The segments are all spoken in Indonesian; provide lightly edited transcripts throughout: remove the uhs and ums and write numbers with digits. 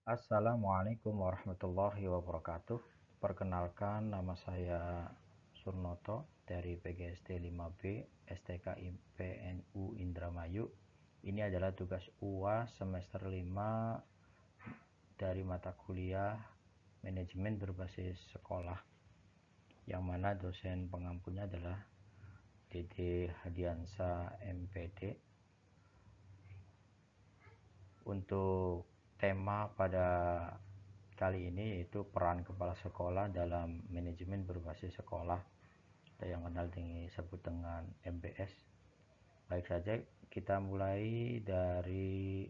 Assalamualaikum warahmatullahi wabarakatuh. Perkenalkan, nama saya Surnoto dari PGSD 5B STKI PNU Indramayu. Ini adalah tugas UAS semester 5 dari mata kuliah Manajemen Berbasis Sekolah, yang mana dosen pengampunya adalah Dede Hadiansa MPD. Untuk tema pada kali ini yaitu peran kepala sekolah dalam manajemen berbasis sekolah, atau yang kenal disebut dengan MBS. Baik saja, kita mulai dari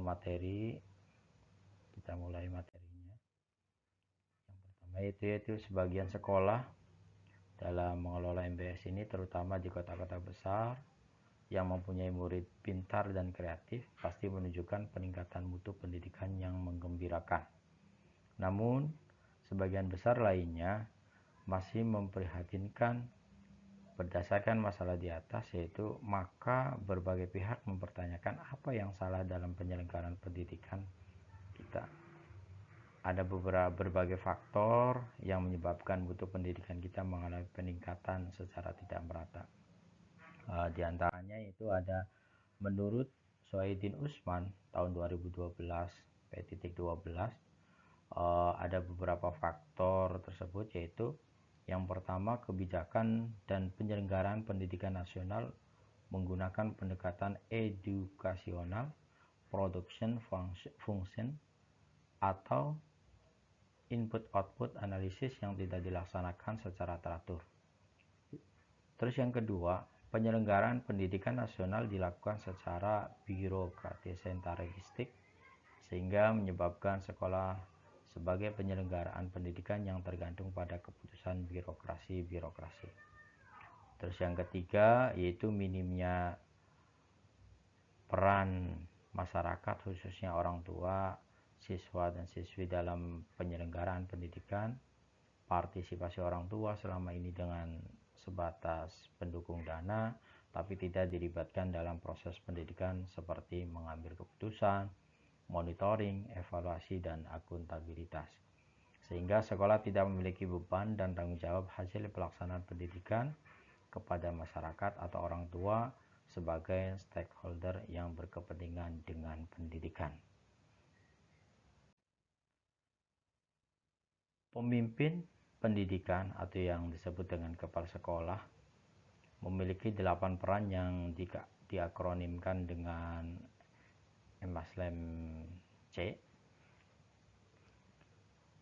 materi. Kita mulai materinya. Yang pertama yaitu sebagian sekolah dalam mengelola MBS ini, terutama di kota-kota besar yang mempunyai murid pintar dan kreatif, pasti menunjukkan peningkatan mutu pendidikan yang menggembirakan. Namun, sebagian besar lainnya masih memprihatinkan. Berdasarkan masalah di atas, yaitu maka berbagai pihak mempertanyakan apa yang salah dalam penyelenggaraan pendidikan kita. Ada berbagai faktor yang menyebabkan mutu pendidikan kita mengalami peningkatan secara tidak merata. Di antaranya itu ada, menurut Sohidin Usman tahun 2012 P.12, ada beberapa faktor tersebut, yaitu yang pertama, kebijakan dan penyelenggaraan pendidikan nasional menggunakan pendekatan edukasional production function atau input-output analisis yang tidak dilaksanakan secara teratur. Terus yang kedua, penyelenggaraan pendidikan nasional dilakukan secara birokratis sentralistik, sehingga menyebabkan sekolah sebagai penyelenggaraan pendidikan yang tergantung pada keputusan birokrasi. Terus yang ketiga, yaitu minimnya peran masyarakat, khususnya orang tua, siswa dan siswi dalam penyelenggaraan pendidikan. Partisipasi orang tua selama ini dengan sebatas pendukung dana, tapi tidak dilibatkan dalam proses pendidikan seperti mengambil keputusan, monitoring, evaluasi, dan akuntabilitas. Sehingga sekolah tidak memiliki beban dan tanggung jawab hasil pelaksanaan pendidikan kepada masyarakat atau orang tua sebagai stakeholder yang berkepentingan dengan pendidikan. Pemimpin pendidikan atau yang disebut dengan kepala sekolah memiliki 8 peran yang diakronimkan dengan MASLEM-C,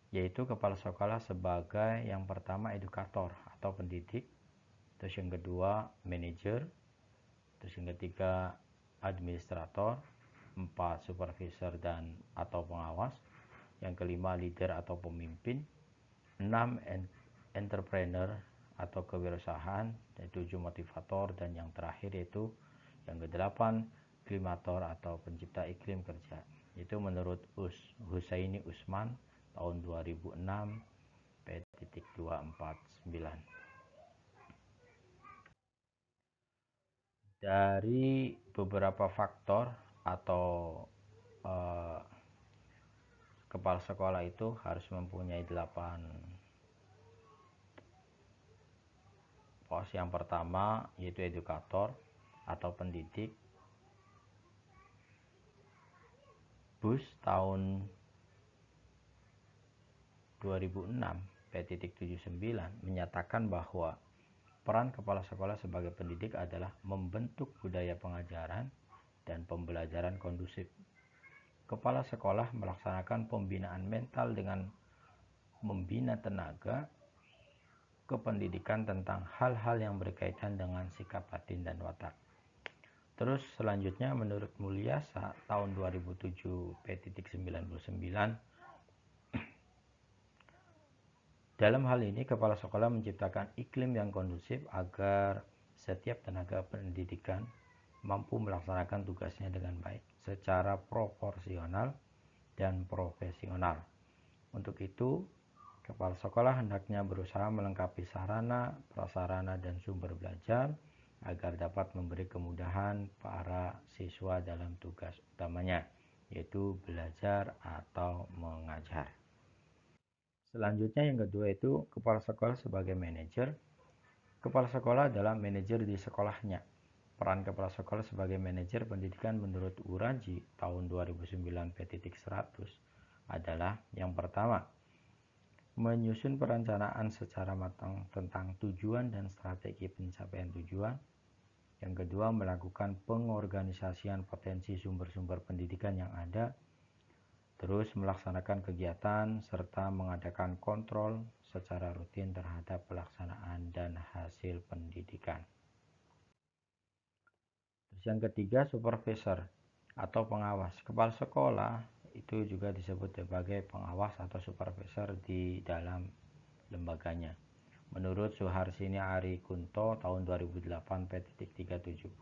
yaitu kepala sekolah sebagai yang pertama edukator atau pendidik, terus yang kedua manajer, terus yang ketiga administrator, 4 supervisor dan atau pengawas, yang kelima leader atau pemimpin, 6 entrepreneur atau kewirausahaan, dan 7 motivator, dan yang terakhir yaitu yang ke-8 klimator atau pencipta iklim kerja. Itu menurut Husaini Usman tahun 2006 P.249. Dari beberapa faktor atau kepala sekolah itu harus mempunyai 8 pos. Yang pertama yaitu edukator atau pendidik. BUS tahun 2006 P.79 menyatakan bahwa peran kepala sekolah sebagai pendidik adalah membentuk budaya pengajaran dan pembelajaran kondusif. Kepala sekolah melaksanakan pembinaan mental dengan membina tenaga kependidikan tentang hal-hal yang berkaitan dengan sikap batin dan watak. Terus selanjutnya menurut Mulyasa tahun 2007 P.99, dalam hal ini kepala sekolah menciptakan iklim yang kondusif agar setiap tenaga pendidikan mampu melaksanakan tugasnya dengan baik, secara proporsional dan profesional. Untuk itu, kepala sekolah hendaknya berusaha melengkapi sarana, prasarana, dan sumber belajar agar dapat memberi kemudahan para siswa dalam tugas utamanya. yaitu belajar atau mengajar. Selanjutnya yang kedua itu kepala sekolah sebagai manajer. Kepala sekolah adalah manajer di sekolahnya. Peran kepala sekolah sebagai manajer pendidikan menurut Uraji tahun 2009 P.100 adalah yang pertama, menyusun perencanaan secara matang tentang tujuan dan strategi pencapaian tujuan. Yang kedua, melakukan pengorganisasian potensi sumber-sumber pendidikan yang ada. Terus melaksanakan kegiatan serta mengadakan kontrol secara rutin terhadap pelaksanaan dan hasil pendidikan. Terus yang ketiga, supervisor atau pengawas. Kepala sekolah itu juga disebut sebagai pengawas atau supervisor di dalam lembaganya. Menurut Suharsini Ari Kunto tahun 2008 P.370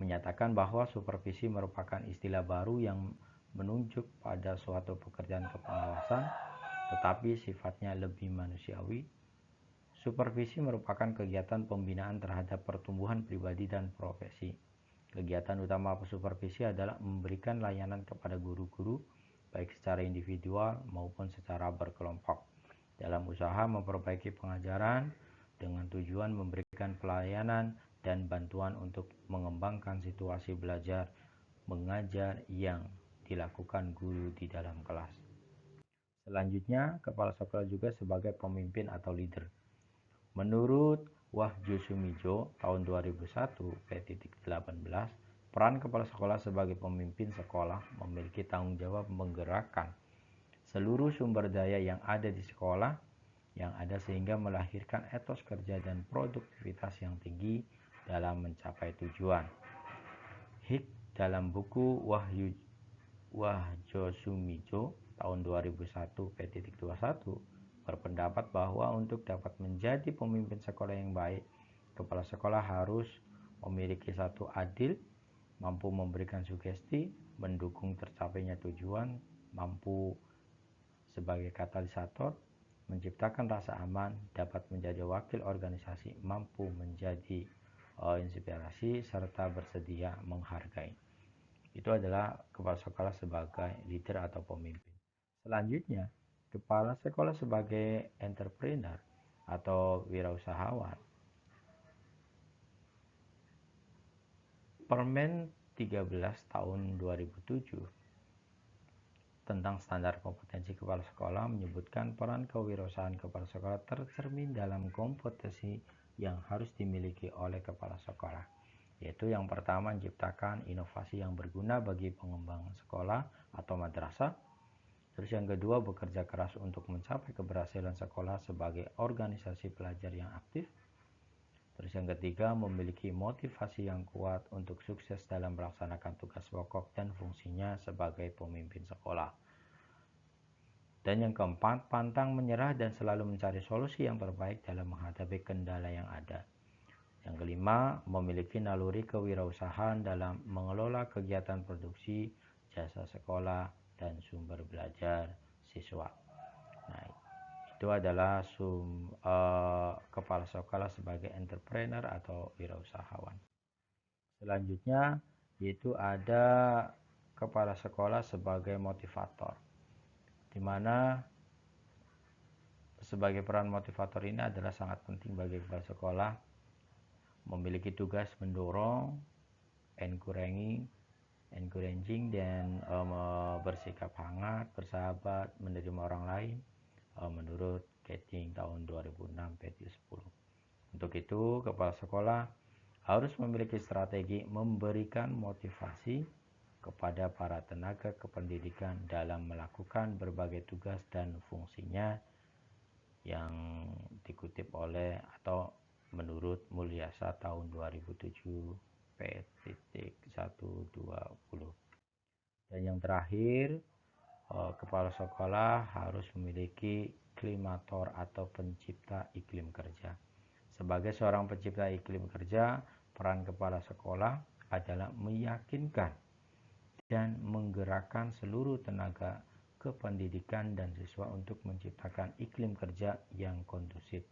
menyatakan bahwa supervisi merupakan istilah baru yang menunjuk pada suatu pekerjaan kepengawasan, tetapi sifatnya lebih manusiawi. Supervisi merupakan kegiatan pembinaan terhadap pertumbuhan pribadi dan profesi. Kegiatan utama supervisi adalah memberikan layanan kepada guru-guru, baik secara individual maupun secara berkelompok, dalam usaha memperbaiki pengajaran dengan tujuan memberikan pelayanan dan bantuan untuk mengembangkan situasi belajar mengajar yang dilakukan guru di dalam kelas. Selanjutnya, kepala sekolah juga sebagai pemimpin atau leader. Menurut Wahyu Sumijo tahun 2001 P.18, peran kepala sekolah sebagai pemimpin sekolah memiliki tanggung jawab menggerakkan seluruh sumber daya yang ada di sekolah yang ada sehingga melahirkan etos kerja dan produktivitas yang tinggi dalam mencapai tujuan. Hik dalam buku Wahjo Sumijo tahun 2001 P.21 berpendapat bahwa untuk dapat menjadi pemimpin sekolah yang baik, kepala sekolah harus memiliki satu adil, mampu memberikan sugesti, mendukung tercapainya tujuan, mampu sebagai katalisator, menciptakan rasa aman, dapat menjadi wakil organisasi, mampu menjadi inspirasi, serta bersedia menghargai. Itu adalah kepala sekolah sebagai leader atau pemimpin. Selanjutnya, kepala sekolah sebagai entrepreneur atau wirausahawan. Permen 13 tahun 2007 tentang standar kompetensi kepala sekolah menyebutkan peran kewirausahaan kepala sekolah tercermin dalam kompetensi yang harus dimiliki oleh kepala sekolah, yaitu yang pertama menciptakan inovasi yang berguna bagi pengembangan sekolah atau madrasah. Terus yang kedua, bekerja keras untuk mencapai keberhasilan sekolah sebagai organisasi pelajar yang aktif. Terus yang ketiga, memiliki motivasi yang kuat untuk sukses dalam melaksanakan tugas pokok dan fungsinya sebagai pemimpin sekolah. Dan yang keempat, pantang menyerah dan selalu mencari solusi yang terbaik dalam menghadapi kendala yang ada. Yang kelima, memiliki naluri kewirausahaan dalam mengelola kegiatan produksi, jasa sekolah, dan sumber belajar siswa. Nah, itu adalah kepala sekolah sebagai entrepreneur atau wirausahawan. Selanjutnya, yaitu ada kepala sekolah sebagai motivator, di mana sebagai peran motivator ini adalah sangat penting bagi kepala sekolah, memiliki tugas mendorong, encouraging dan bersikap hangat, bersahabat, menerima orang lain, menurut Keating tahun 2006 P.10. Untuk itu, kepala sekolah harus memiliki strategi memberikan motivasi kepada para tenaga kependidikan dalam melakukan berbagai tugas dan fungsinya, yang dikutip oleh atau menurut Mulyasa tahun 2007 P.120. Dan yang terakhir, kepala sekolah harus memiliki klimator atau pencipta iklim kerja. Sebagai seorang pencipta iklim kerja, peran kepala sekolah adalah meyakinkan dan menggerakkan seluruh tenaga kependidikan dan siswa untuk menciptakan iklim kerja yang kondusif.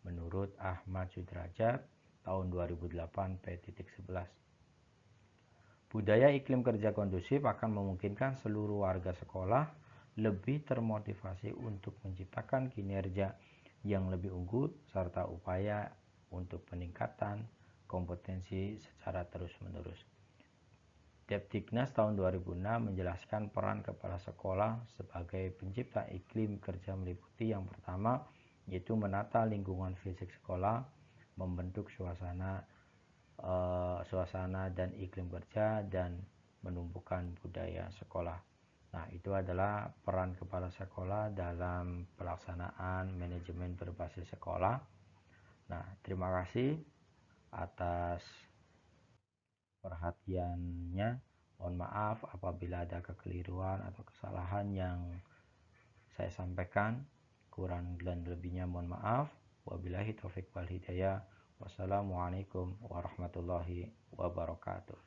Menurut Ahmad Sudrajat tahun 2008 P.11. Budaya iklim kerja kondusif akan memungkinkan seluruh warga sekolah lebih termotivasi untuk menciptakan kinerja yang lebih unggul serta upaya untuk peningkatan kompetensi secara terus-menerus. Depdiknas tahun 2006 menjelaskan peran kepala sekolah sebagai pencipta iklim kerja meliputi yang pertama, yaitu menata lingkungan fisik sekolah, membentuk suasana dan iklim kerja, dan menumbuhkan budaya sekolah. Nah, itu adalah peran kepala sekolah dalam pelaksanaan manajemen berbasis sekolah. Nah, terima kasih atas perhatiannya. Mohon maaf apabila ada kekeliruan atau kesalahan yang saya sampaikan. Kurang dan lebihnya mohon maaf. Wabillahi taufik wal hidayah. Wassalamualaikum warahmatullahi wabarakatuh.